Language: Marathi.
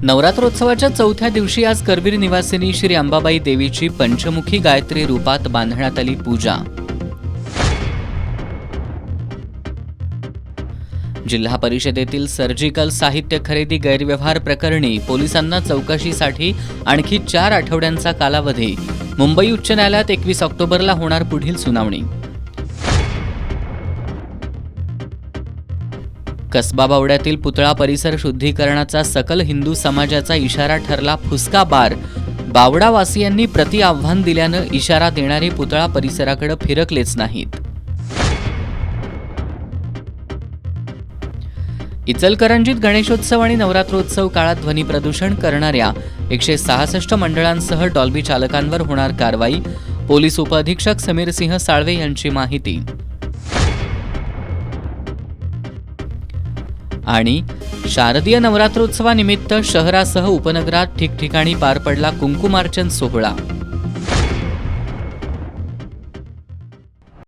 नवरात्रोत्सवाच्या चौथ्या दिवशी आज करवीर निवासिनी श्री अंबाबाई देवीची पंचमुखी गायत्री रूपात बांधण्यात आली पूजा। जिल्हा परिषदेतील सर्जिकल साहित्य खरेदी गैरव्यवहार प्रकरणी पोलिसांना चौकशीसाठी आणखी 4 आठवड्यांचा कालावधी। मुंबई उच्च न्यायालयात 21 ऑक्टोबरला होणार पुढील सुनावणी। कसबा बावड्यातील पुतळा परिसर शुद्धीकरणाचा सकल हिंदू समाजाचा इशारा ठरला फुसका बार। बावडावासियांनी प्रति आव्हान दिल्यानं इशारा देणारे पुतळा परिसराकडे फिरकलेच नाहीत। इचलकरंजीत गणेशोत्सव आणि नवरात्रोत्सव काळात ध्वनी प्रदूषण करणाऱ्या 166 मंडळांसह डॉल्बी चालकांवर होणार कारवाई। पोलीस उपअधीक्षक समीर सिंह साळवे यांची माहिती। आणि शारदीय नवरात्रोत्सवानिमित्त शहरासह उपनगरात ठिकठिकाणी पार पडला कुंकुमार्चन सोहळा।